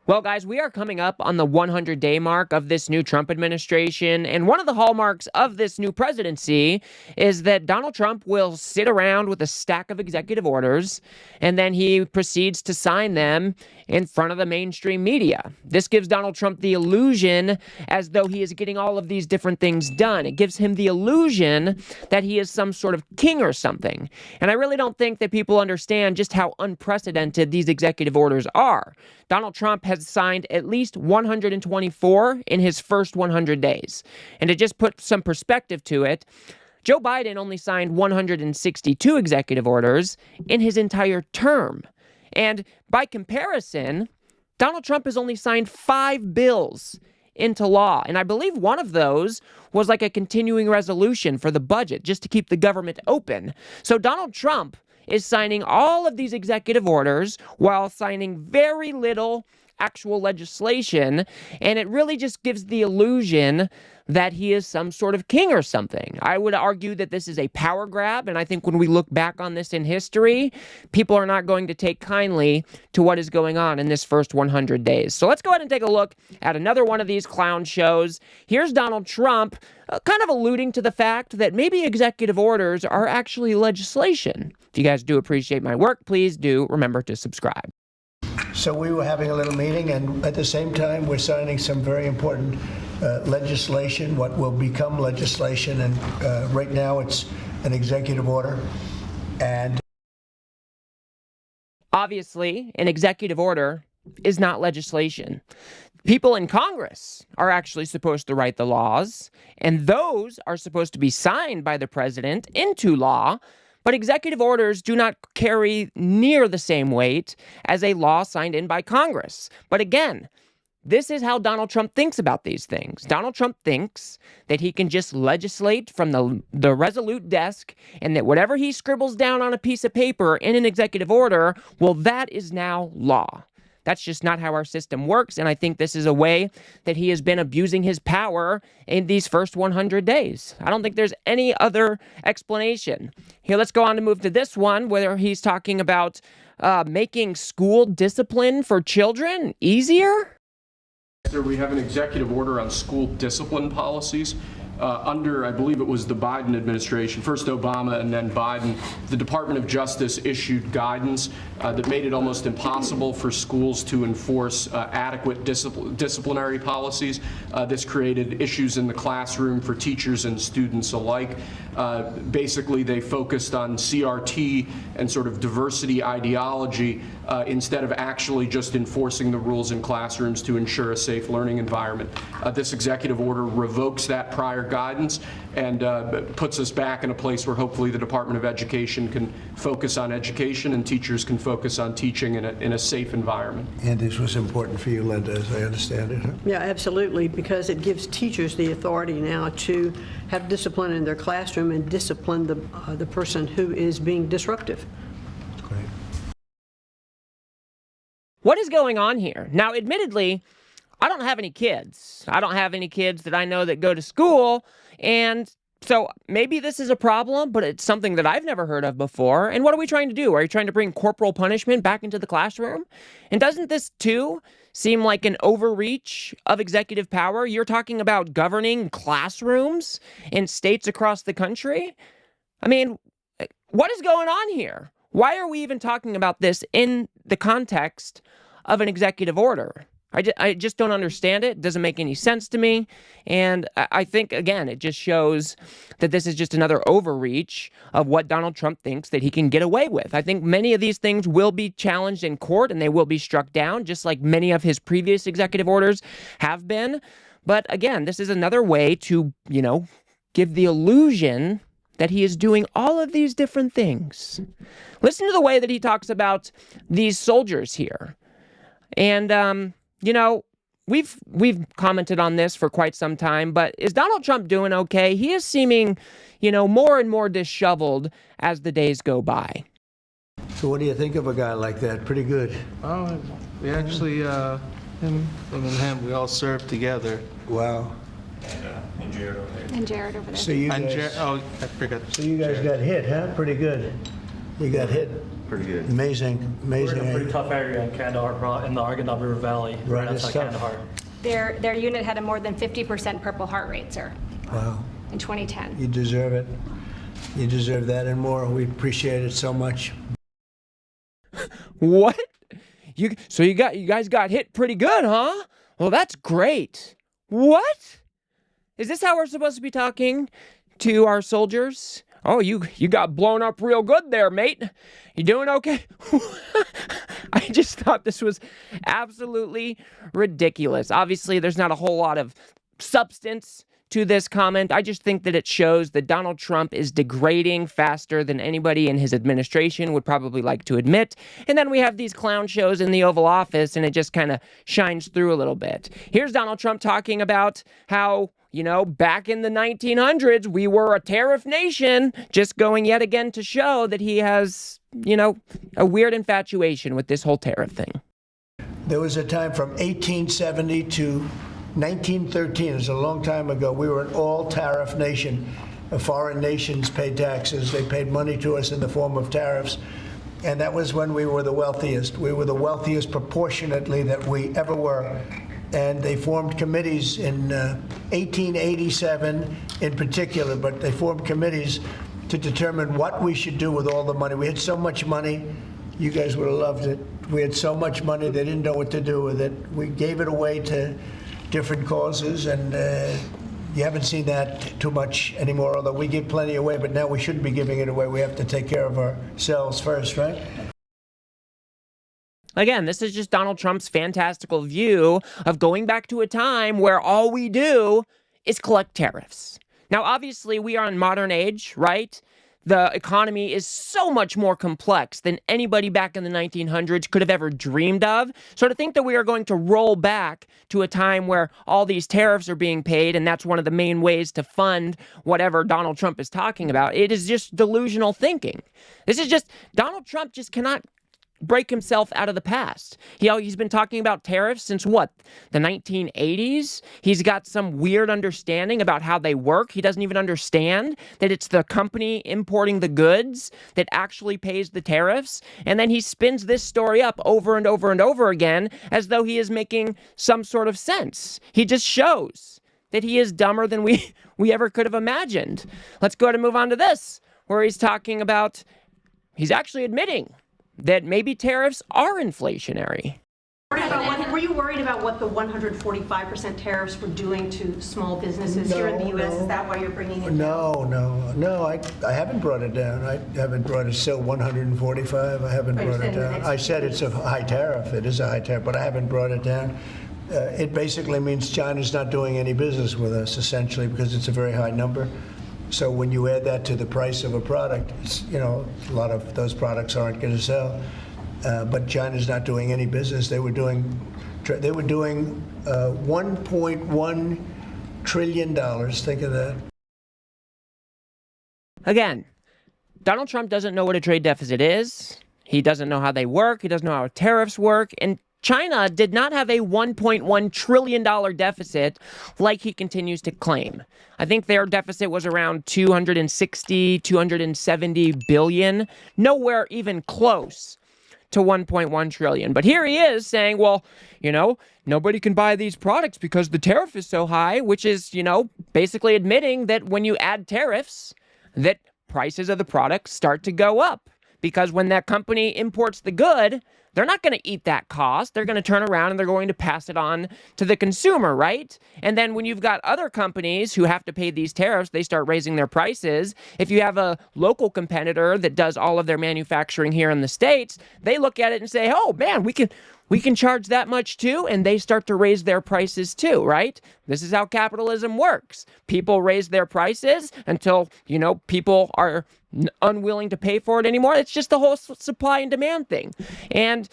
Well, guys, we are coming up on the 100-day mark of this new Trump administration, and one of the hallmarks of this new presidency is that Donald Trump will sit around with a stack of executive orders, and then he proceeds to sign them in front of the mainstream media. This gives Donald Trump the illusion as though he is getting all of these different things done. It gives him the illusion that he is some sort of king or something. And I really don't think that people understand just how unprecedented these executive orders are. Donald Trump has signed at least 124 in his first 100 days. And to just put some perspective to it, Joe Biden only signed 162 executive orders in his entire term. And by comparison, Donald Trump has only signed 5 bills into law. And I believe one of those was like a continuing resolution for the budget, just to keep the government open. So Donald Trump is signing all of these executive orders while signing very little actual legislation, and it really just gives the illusion that he is some sort of king or something. I would argue that this is a power grab, and I think when we look back on this in history, people are not going to take kindly to what is going on in this first 100 days. So let's go ahead and take a look at another one of these clown shows. Here's Donald Trump kind of alluding to the fact that maybe executive orders are actually legislation. If you guys do appreciate my work, please do remember to subscribe. So we were having a little meeting, and at the same time, we're signing some very important legislation, what will become legislation, and right now it's an executive order. And obviously, an executive order is not legislation. People in Congress are actually supposed to write the laws, and those are supposed to be signed by the president into law. But executive orders do not carry near the same weight as a law signed in by Congress. But again, this is how Donald Trump thinks about these things. Donald Trump thinks that he can just legislate from the resolute desk, and that whatever he scribbles down on a piece of paper in an executive order, well, that is now law. That's just not how our system works, and I think this is a way that he has been abusing his power in these first 100 days. I don't think there's any other explanation. Here, let's go on to move to this one, where he's talking about making school discipline for children easier. We have an executive order on school discipline policies. Under, I believe it was the Biden administration, first Obama and then Biden, the Department of Justice issued guidance that made it almost impossible for schools to enforce adequate disciplinary policies. This created issues in the classroom for teachers and students alike. Basically, they focused on CRT and sort of diversity ideology instead of actually just enforcing the rules in classrooms to ensure a safe learning environment. This executive order revokes that prior guidance and puts us back in a place where hopefully the Department of Education can focus on education and teachers can focus on teaching in a safe environment. And this was important for you, Linda, as I understand it. Huh? Yeah, absolutely, because it gives teachers the authority now to have discipline in their classroom and discipline the person who is being disruptive. Great. What is going on here? Now, admittedly, I don't have any kids. I don't have any kids that I know that go to school, and so maybe this is a problem, but it's something that I've never heard of before. And what are we trying to do? Are you trying to bring corporal punishment back into the classroom? And doesn't this, too, seem like an overreach of executive power? You're talking about governing classrooms in states across the country? I mean, what is going on here? Why are we even talking about this in the context of an executive order? I just don't understand it. It doesn't make any sense to me. And I think, again, it just shows that this is just another overreach of what Donald Trump thinks that he can get away with. I think many of these things will be challenged in court and they will be struck down, just like many of his previous executive orders have been. But again, this is another way to, give the illusion that he is doing all of these different things. Listen to the way that he talks about these soldiers here. And, we've commented on this for quite some time, but is Donald Trump doing okay? He is seeming, more and more disheveled as the days go by. So what do you think of a guy like that? Pretty good. Oh, we actually, him and him, we all served together. Wow. And Jared over there. And Jared over there. So you And guys, oh, I forgot. so you guys got hit, huh? Pretty good. You got hit pretty good. Amazing, We're amazing. in a pretty tough area in Kandahar, in the Arghandab River Valley, Right, right it's outside tough. Kandahar. Their unit had a more than 50% Purple Heart rate, sir, Wow, in 2010. you deserve it. You deserve that and more. We appreciate it so much. What? You guys got hit pretty good, huh? Well, that's great. What? Is this how we're supposed to be talking to our soldiers? Oh, you got blown up real good there, mate. You doing okay? I just thought this was absolutely ridiculous. Obviously, there's not a whole lot of substance to this comment. I just think that it shows that Donald Trump is degrading faster than anybody in his administration would probably like to admit. And then we have these clown shows in the Oval Office, and it just kind of shines through a little bit. Here's Donald Trump talking about how, back in the 1900s, we were a tariff nation, just going yet again to show that he has, a weird infatuation with this whole tariff thing. There was a time from 1870 to 1913, it was a long time ago, we were an all-tariff nation. Foreign nations paid taxes. They paid money to us in the form of tariffs. And that was when we were the wealthiest. We were the wealthiest proportionately that we ever were. And they formed committees in 1887 in particular, but they formed committees to determine what we should do with all the money. We had so much money, you guys would have loved it. We had so much money, they didn't know what to do with it. We gave it away to different causes, and you haven't seen that too much anymore, although we give plenty away, but now we shouldn't be giving it away. We have to take care of ourselves first, right? Again, this is just Donald Trump's fantastical view of going back to a time where all we do is collect tariffs. Now, obviously, we are in modern age, right? The economy is so much more complex than anybody back in the 1900s could have ever dreamed of. So to think that we are going to roll back to a time where all these tariffs are being paid, and that's one of the main ways to fund whatever Donald Trump is talking about, it is just delusional thinking. Donald Trump just cannot break himself out of the past. He's been talking about tariffs since what? The 1980s? He's got some weird understanding about how they work. He doesn't even understand that it's the company importing the goods that actually pays the tariffs. And then he spins this story up over and over and over again as though he is making some sort of sense. He just shows that he is dumber than we ever could have imagined. Let's go ahead and move on to this, where he's actually admitting that maybe tariffs are inflationary. Were you worried about what the 145% tariffs were doing to small businesses here in the U.S.? Is that why you're bringing it down? No, I haven't brought it down. I haven't brought it still 145. I haven't brought it down. I said it's a high tariff. It is a high tariff, but I haven't brought it down. It basically means China's not doing any business with us, essentially, because it's a very high number. So when you add that to the price of a product, a lot of those products aren't going to sell. But China's not doing any business. They were doing $1.1 trillion. Think of that. Again, Donald Trump doesn't know what a trade deficit is. He doesn't know how they work. He doesn't know how tariffs work. And China did not have a $1.1 trillion deficit like he continues to claim. I think their deficit was around 270 billion, nowhere even close to 1.1 trillion. But here he is saying, well, nobody can buy these products because the tariff is so high, which is, basically admitting that when you add tariffs, that prices of the products start to go up. Because when that company imports the good, they're not going to eat that cost. They're going to turn around and they're going to pass it on to the consumer, right? And then when you've got other companies who have to pay these tariffs, they start raising their prices. If you have a local competitor that does all of their manufacturing here in the States, they look at it and say, oh man, we can charge that much too, and they start to raise their prices too, right? This is how capitalism works. People raise their prices until, people are unwilling to pay for it anymore. It's just the whole supply and demand thing. And,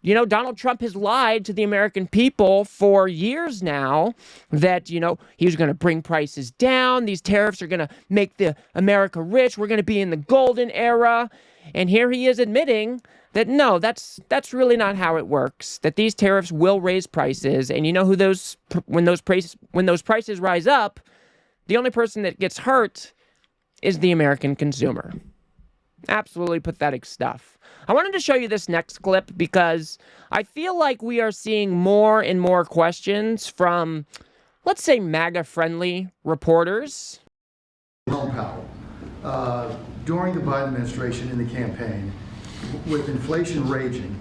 Donald Trump has lied to the American people for years now that, he's going to bring prices down. These tariffs are going to make America rich. We're going to be in the golden era. And here he is admitting that no, that's really not how it works. That these tariffs will raise prices, and when those prices rise up, the only person that gets hurt is the American consumer. Absolutely pathetic stuff. I wanted to show you this next clip because I feel like we are seeing more and more questions from, let's say, MAGA-friendly reporters. Jerome Powell, during the Biden administration in the campaign, with inflation raging,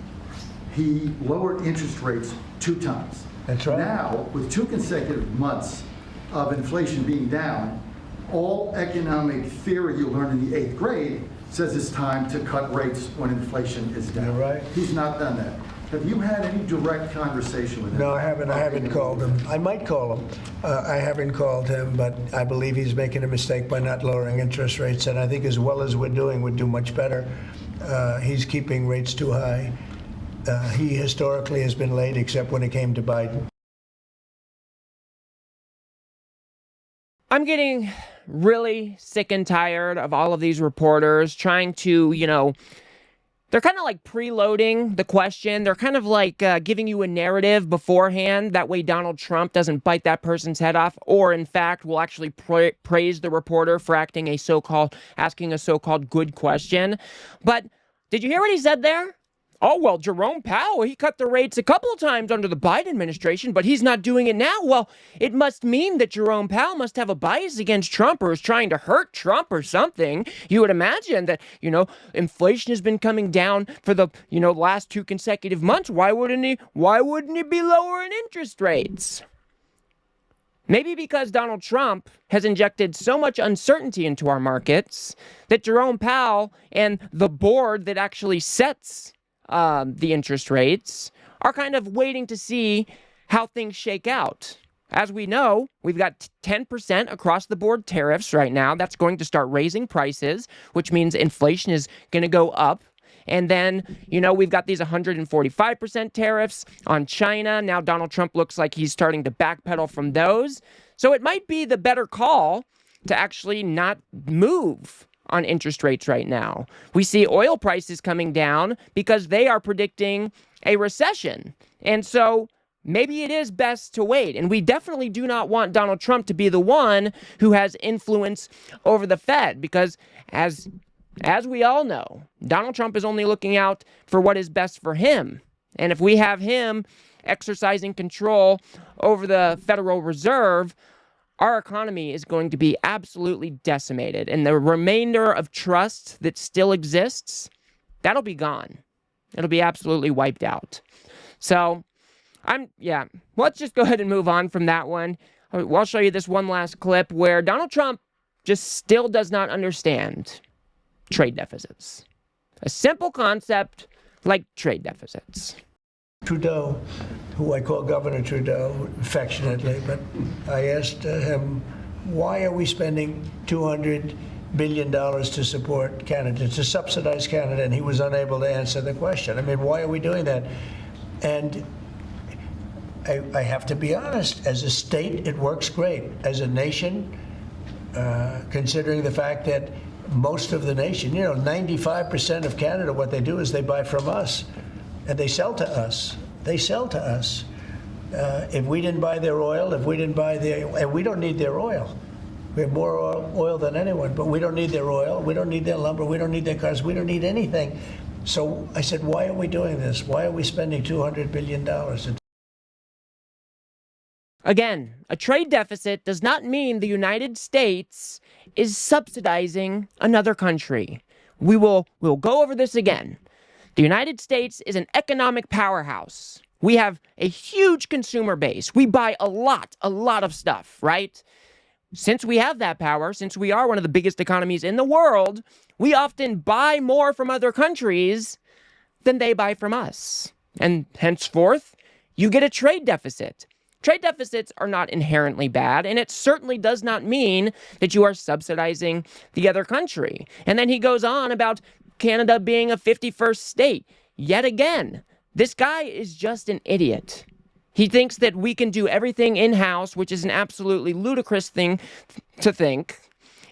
he lowered interest rates 2 times. That's right. Now, with 2 consecutive months of inflation being down, all economic theory you learned in the 8th grade says it's time to cut rates when inflation is down. You're right. He's not done that. Have you had any direct conversation with him? No, I haven't. I haven't called him. I might call him. I haven't called him, but I believe he's making a mistake by not lowering interest rates. And I think as well as we're doing, we'd do much better. He's keeping rates too high. He historically has been late, except when it came to Biden. I'm getting really sick and tired of all of these reporters trying to, they're kind of like preloading the question. They're kind of like giving you a narrative beforehand. That way Donald Trump doesn't bite that person's head off, or in fact will actually praise the reporter for asking a so-called good question. But did you hear what he said there? Oh, well, Jerome Powell, he cut the rates a couple of times under the Biden administration, but he's not doing it now. Well, it must mean that Jerome Powell must have a bias against Trump or is trying to hurt Trump or something. You would imagine that, inflation has been coming down for the, last 2 consecutive months. Why wouldn't he be lowering interest rates? Maybe because Donald Trump has injected so much uncertainty into our markets that Jerome Powell and the board that actually sets the interest rates are kind of waiting to see how things shake out. As we know, we've got 10% across the board tariffs right now. That's going to start raising prices, which means inflation is going to go up. And then, we've got these 145% tariffs on China. Now Donald Trump looks like he's starting to backpedal from those. So it might be the better call to actually not move on interest rates right now. We see oil prices coming down because they are predicting a recession. And so maybe it is best to wait. And we definitely do not want Donald Trump to be the one who has influence over the Fed, because as we all know, Donald Trump is only looking out for what is best for him. And if we have him exercising control over the Federal Reserve, our economy is going to be absolutely decimated. And the remainder of trust that still exists, that'll be gone. It'll be absolutely wiped out. So, let's just go ahead and move on from that one. I'll show you this one last clip where Donald Trump just still does not understand trade deficits. A simple concept like trade deficits. Trudeau, who I call Governor Trudeau affectionately, but I asked him, why are we spending $200 billion to support Canada, to subsidize Canada? And he was unable to answer the question. I mean, why are we doing that? And I have to be honest, as a state, it works great. As a nation, considering the fact that most of the nation, 95% of Canada, what they do is they buy from us. And they sell to us. If we didn't buy their oil, and we don't need their oil. We have more oil than anyone, but we don't need their oil. We don't need their lumber. We don't need their cars. We don't need anything. So I said, why are we doing this? Why are we spending $200 billion? Again, a trade deficit does not mean the United States is subsidizing another country. We'll go over this again. The United States is an economic powerhouse. We have a huge consumer base. We buy a lot of stuff, right? Since we have that power, since we are one of the biggest economies in the world, we often buy more from other countries than they buy from us. And henceforth, you get a trade deficit. Trade deficits are not inherently bad, and it certainly does not mean that you are subsidizing the other country. And then he goes on about Canada being a 51st state. Yet again, this guy is just an idiot. He thinks that we can do everything in-house, which is an absolutely ludicrous thing to think.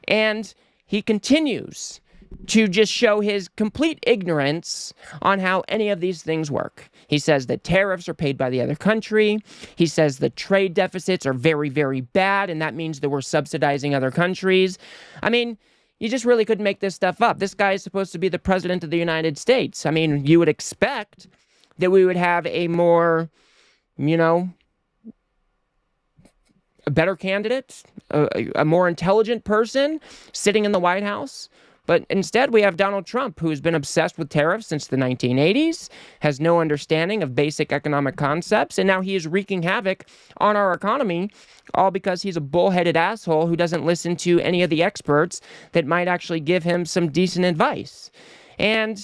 And he continues to just show his complete ignorance on how any of these things work. He says that tariffs are paid by the other country. He says that trade deficits are very, very bad, and that means that we're subsidizing other countries. I mean, You just really couldn't make this stuff up. This guy is supposed to be the president of the United States. I mean, you would expect that we would have a more, a better candidate, a more intelligent person sitting in the White House. But instead, we have Donald Trump, who's been obsessed with tariffs since the 1980s, has no understanding of basic economic concepts, and now he is wreaking havoc on our economy, all because he's a bullheaded asshole who doesn't listen to any of the experts that might actually give him some decent advice. And,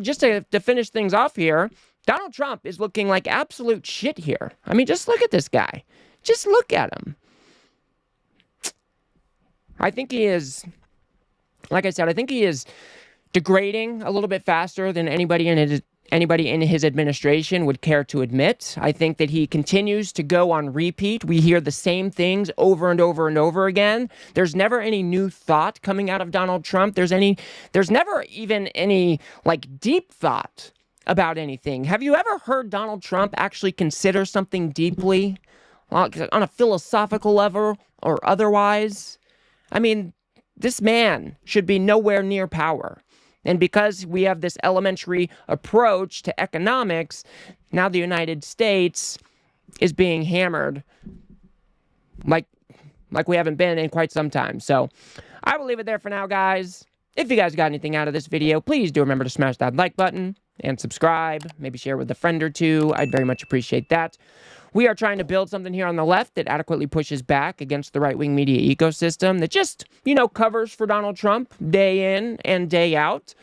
just to finish things off here, Donald Trump is looking like absolute shit here. I mean, just look at this guy. Just look at him. I think he is... Like I said, I think he is degrading a little bit faster than anybody in his administration would care to admit. I think that he continues to go on repeat. We hear the same things over and over and over again. There's never any new thought coming out of Donald Trump. There's never even any deep thought about anything. Have you ever heard Donald Trump actually consider something deeply on a philosophical level or otherwise? I mean, this man should be nowhere near power. And because we have this elementary approach to economics, now the United States is being hammered like we haven't been in quite some time. So I will leave it there for now, guys. If you guys got anything out of this video, please do remember to smash that like button and subscribe. Maybe share with a friend or two. I'd very much appreciate that. We are trying to build something here on the left that adequately pushes back against the right-wing media ecosystem that just, covers for Donald Trump day in and day out.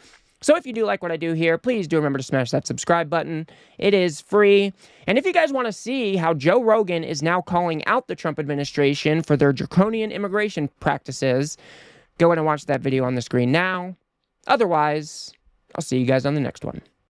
So if you do like what I do here, please do remember to smash that subscribe button. It is free. And if you guys want to see how Joe Rogan is now calling out the Trump administration for their draconian immigration practices, go ahead and watch that video on the screen now. Otherwise, I'll see you guys on the next one.